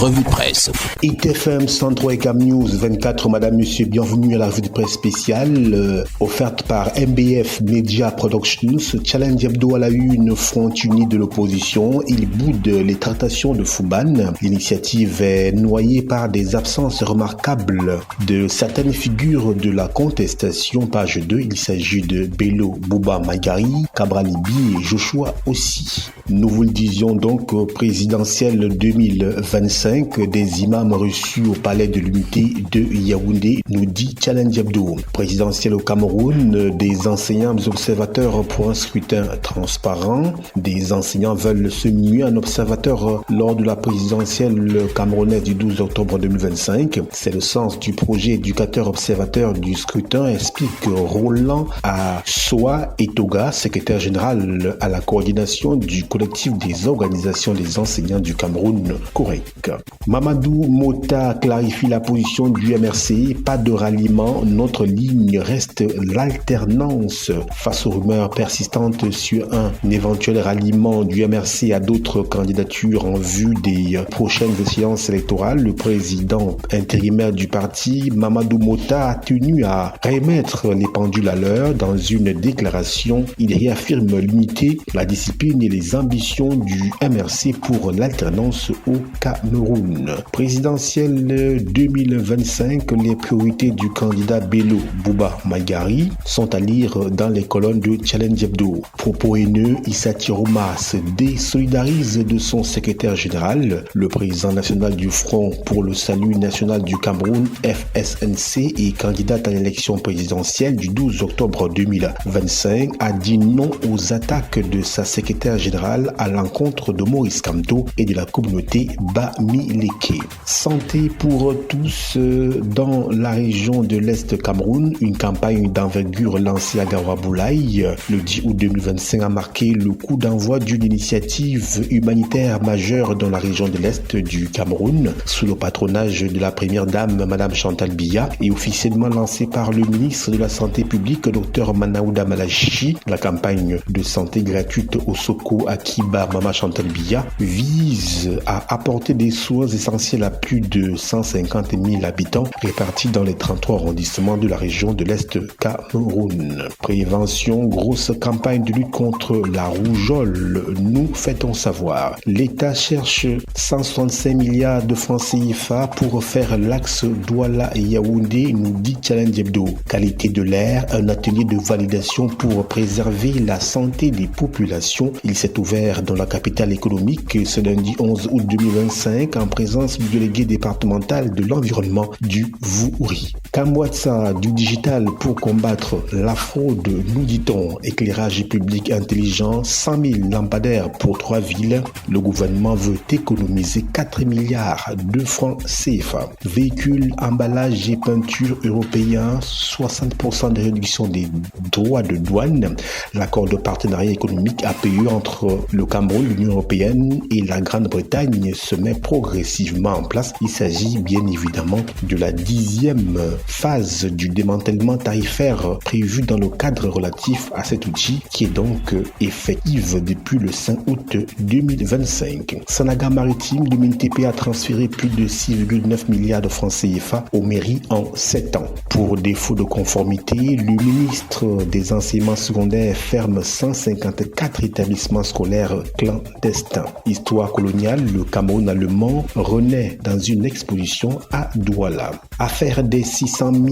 revue de presse. ITFM 103 et Cam News 24, madame, monsieur, bienvenue à la revue de presse spéciale offerte par MBF Media Productions. Challenge Hebdo à la une, front uni de l'opposition. Il boude les tractations de Fouban. L'initiative est noyée par des absences remarquables de certaines figures de la contestation. Page 2, il s'agit de Bello Bouba Magari, Cabral Libi et Joshua aussi. Nous vous le disions donc, présidentielle 2025, des imams reçus au palais de l'unité de Yaoundé, nous dit Challenge Hebdo. Présidentielle au Cameroun, des enseignants observateurs pour un scrutin transparent. Des enseignants veulent se muer en observateur lors de la présidentielle camerounaise du 12 octobre 2025. C'est le sens du projet éducateur observateur du scrutin, explique Roland Soa Etoga, secrétaire général à la coordination du collectif des organisations des enseignants du Cameroun, COREC. Mamadou Mota clarifie la position du MRC. Pas de ralliement, notre ligne reste l'alternance. Face aux rumeurs persistantes sur un éventuel ralliement du MRC à d'autres candidatures en vue des prochaines échéances électorales, le président intérimaire du parti, Mamadou Mota, a tenu à remettre les pendules à l'heure. Dans une déclaration, il réaffirme l'unité, la discipline et les ambitions du MRC pour l'alternance au Cameroun. Présidentielle 2025, les priorités du candidat Bello Bouba Magari sont à lire dans les colonnes de Challenge Hebdo. Propos haineux, Issa Tirouma se désolidarise de son secrétaire général. Le président national du Front pour le salut national du Cameroun, FSNC, et candidat à l'élection présidentielle du 12 octobre 2025, a dit non aux attaques de sa secrétaire générale à l'encontre de Maurice Kamto et de la communauté Bamileke. Santé pour tous dans la région de l'Est Cameroun. Une campagne d'envergure lancée à Gawaboulaye le 10 août 2025 a marqué le coup d'envoi d'une initiative humanitaire majeure dans la région de l'Est du Cameroun sous le patronage de la première dame Madame Chantal Biya et officiellement lancée par le ministre de la Santé publique Dr Manaouda Malachi. La campagne de santé gratuite au Soko Akiba Mama Chantal Biya vise à apporter des soins essentiels à plus de 150 000 habitants répartis dans les 33 arrondissements de la région de l'Est Cameroun. Prévention, grosse campagne de lutte contre la rougeole, nous fait-on savoir. L'État cherche 165 milliards de francs CFA pour faire l'axe Douala-Yaoundé, nous dit Challenge Hebdo. Qualité de l'air, un atelier de validation pour préserver la santé des populations. Il s'est ouvert dans la capitale économique ce lundi 11 août 2025 en présence du délégué départemental de l'environnement du Vouri. Kamwatsa du digital pour combattre la fraude, nous dit-on. Éclairage public intelligent, 100 000 lampadaires pour 3 villes. Le gouvernement veut économiser 4 milliards de francs CFA. Véhicules, emballages et peintures européens, 60% de réduction des droits de douane. L'accord de partenariat économique APE entre le Cameroun, l'Union européenne et la Grande-Bretagne se met progressivement en place. Il s'agit bien évidemment de la 10e phase du démantèlement tarifaire prévu dans le cadre relatif à cet outil qui est donc effectif depuis le 5 août 2025. Sanaga Maritime, le MINTP a transféré plus de 6,9 milliards de francs CFA aux mairies en 7 ans. Pour défaut de conformité, le ministre des enseignements secondaires ferme 154 établissements scolaires clandestins. Histoire coloniale, le Cameroun allemand renaît dans une exposition à Douala. Affaire des 600 000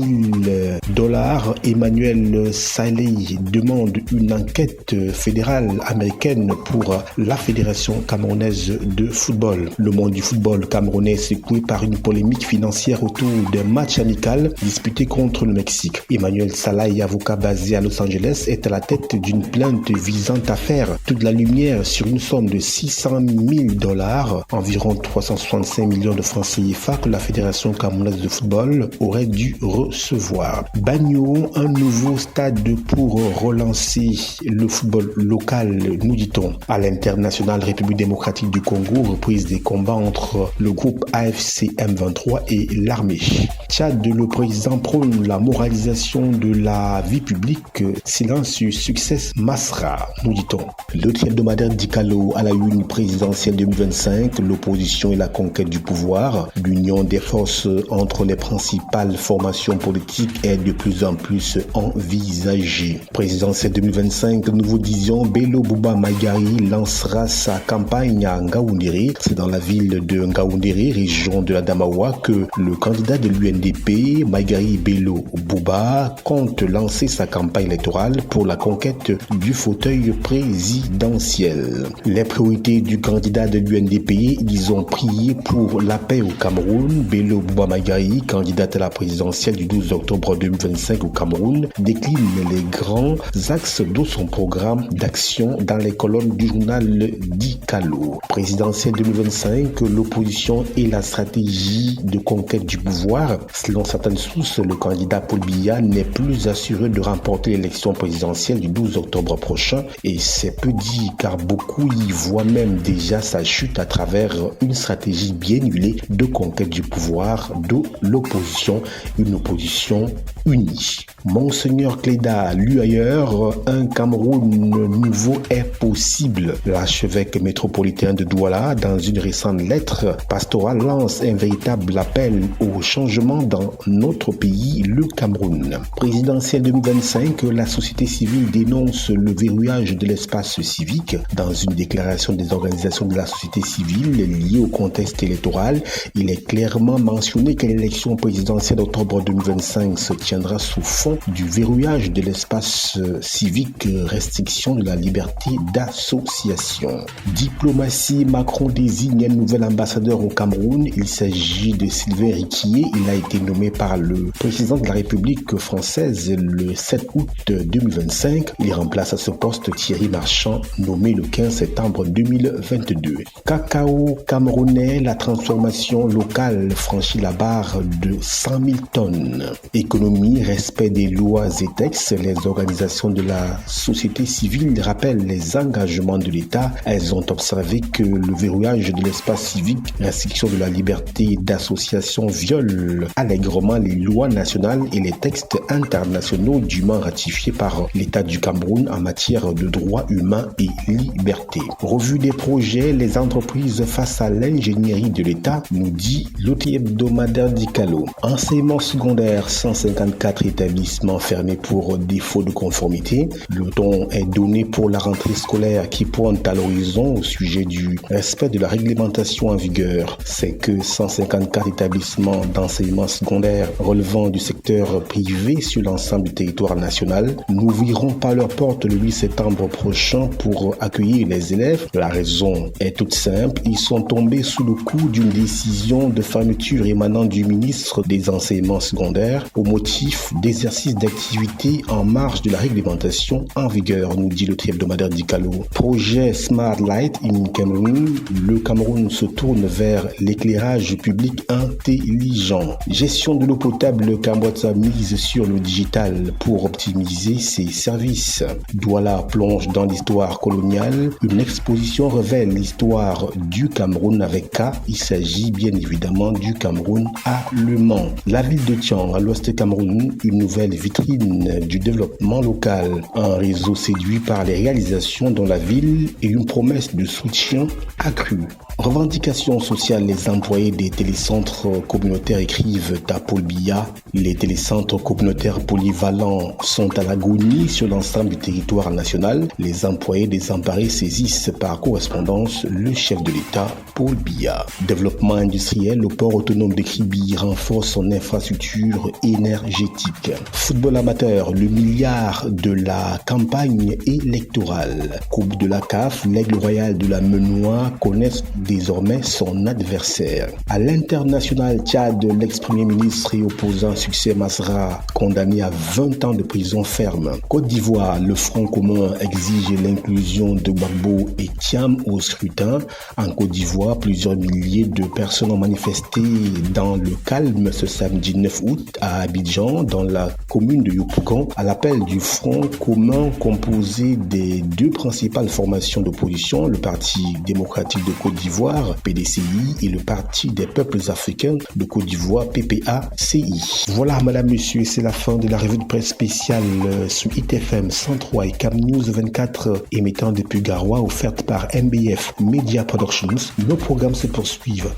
$, Emmanuel Saleh demande une enquête fédérale américaine pour la Fédération camerounaise de football. Le monde du football camerounais est secoué par une polémique financière autour d'un match amical disputé contre le Mexique. Emmanuel Saleh, avocat basé à Los Angeles, est à la tête d'une plainte visant à faire toute la lumière sur une somme de 600 000 $, environ 365 millions de francs CFA, que la Fédération camerounaise de football aurait dû dû recevoir. Bagno, un nouveau stade pour relancer le football local, nous dit-on. À l'international République démocratique du Congo, reprise des combats entre le groupe AFC M23 et l'armée. Tchad, le président prône la moralisation de la vie publique. Silence sur succès Masra, nous dit-on. Le hebdomadaire Dikalo à la une présidentielle 2025, l'opposition et la conquête du pouvoir. L'union des forces entre les principales formations politiques est de plus en plus envisagée. Présidentielle 2025, nous disons, Bello Bouba Maïgari lancera sa campagne à Ngaoundéré. C'est dans la ville de Ngaoundéré, région de la Damawa, que le candidat de l'UNDP, Maïgari Bello Bouba, compte lancer sa campagne électorale pour la conquête du fauteuil présidentiel. Les priorités du candidat de l'UNDP, ils ont prié pour la paix au Cameroun. Bello Bouba Maïgari, candidate à la présidentielle du 12 octobre 2025 au Cameroun, décline les grands axes de son programme d'action dans les colonnes du journal Dikalo. Présidentielle 2025, l'opposition et la stratégie de conquête du pouvoir. Selon certaines sources, le candidat Paul Biya n'est plus assuré de remporter l'élection présidentielle du 12 octobre prochain, et c'est peu dit car beaucoup y voient même déjà sa chute à travers une stratégie bien huilée de conquête du pouvoir de l'opposition, une opposition unie. Monseigneur Cléda, lu ailleurs, un Cameroun nouveau est possible. L'archevêque métropolitain de Douala, dans une récente lettre pastorale, lance un véritable appel au changement dans notre pays, le Cameroun. Présidentielle 2025, la société civile dénonce le verrouillage de l'espace civique. Dans une déclaration des organisations de la société civile liée au contexte électoral, il est clairement mentionné que l'élection présidentielle d'octobre 2025 se tiendra sous fond du verrouillage de l'espace civique, restriction de la liberté d'association. Diplomatie, Macron désigne un nouvel ambassadeur au Cameroun. Il s'agit de Sylvain Riquier. Il a été nommé par le président de la République française le 7 août 2025. Il remplace à ce poste Thierry Marchand, nommé le 15 septembre 2022. Cacao camerounais, la transformation locale franchit la barre de 100 000 tonnes. Économie, respect des lois et textes, les organisations de la société civile rappellent les engagements de l'État. Elles ont observé que le verrouillage de l'espace civique, restriction de la liberté d'association viole allègrement les lois nationales et les textes internationaux dûment ratifiés par l'État du Cameroun en matière de droits humains et liberté. Revue des projets, les entreprises face à l'ingénierie de l'État, nous dit l'outil hebdomadaire Dikalo. Enseignement secondaire, 154 établissements fermés pour défaut de conformité. Le ton est donné pour la rentrée scolaire qui pointe à l'horizon au sujet du respect de la réglementation en vigueur. C'est que 154 établissements d'enseignement secondaire relevant du secteur privé sur l'ensemble du territoire national n'ouvriront pas leurs portes le 8 septembre prochain pour accueillir les élèves. La raison est toute simple, ils sont tombés sous le coup d'une décision de fermeture émanant du ministre des enseignements secondaires au motif d'exercice d'activité en marge de la réglementation en vigueur, nous dit le hebdomadaire Dikalo. Projet Smart Light in Cameroun, le Cameroun se tourne vers l'éclairage public intelligent. Gestion de l'eau potable, le Cambodge mise sur le digital pour optimiser ses services. Douala plonge dans l'histoire coloniale. Une exposition révèle l'histoire du Cameroun avec K. Il s'agit bien évidemment du Cameroun allemand. La ville de Tian, à l'ouest Cameroun, une nouvelle vitrine du développement local. Un réseau séduit par les réalisations dans la ville et une promesse de soutien accru. Revendications sociales, les employés des télécentres communautaires écrivent à Paul Biya. Les télécentres communautaires polyvalents sont à l'agonie sur l'ensemble du territoire national. Les employés désemparés saisissent par correspondance le chef de l'État, Paul Biya. Développement industriel, le port autonome de Kribi renforce son infrastructure énergétique. Football amateur, le milliard de la campagne électorale. Coupe de la CAF, l'Aigle Royal de la Menois connaissent désormais son adversaire. À l'international Tchad, l'ex-premier ministre et opposant Succès Masra, condamné à 20 ans de prison ferme. Côte d'Ivoire, le Front commun exige l'inclusion de Gbagbo et Thiam au scrutin. En Côte d'Ivoire, plusieurs milliers de personnes ont manifesté dans le calme ce samedi 9 août à Abidjan, dans la commune de Yopougon, à l'appel du Front commun composé des deux principales formations d'opposition, le Parti démocratique de Côte d'Ivoire, PDCI, et le Parti des peuples africains de Côte d'Ivoire, PPACI. Voilà, madame, monsieur, c'est la fin de la revue de presse spéciale sur ITFM 103 et Cam News 24 émettant depuis Garoua, offerte par MBF Media Productions. Nos programmes se poursuivent.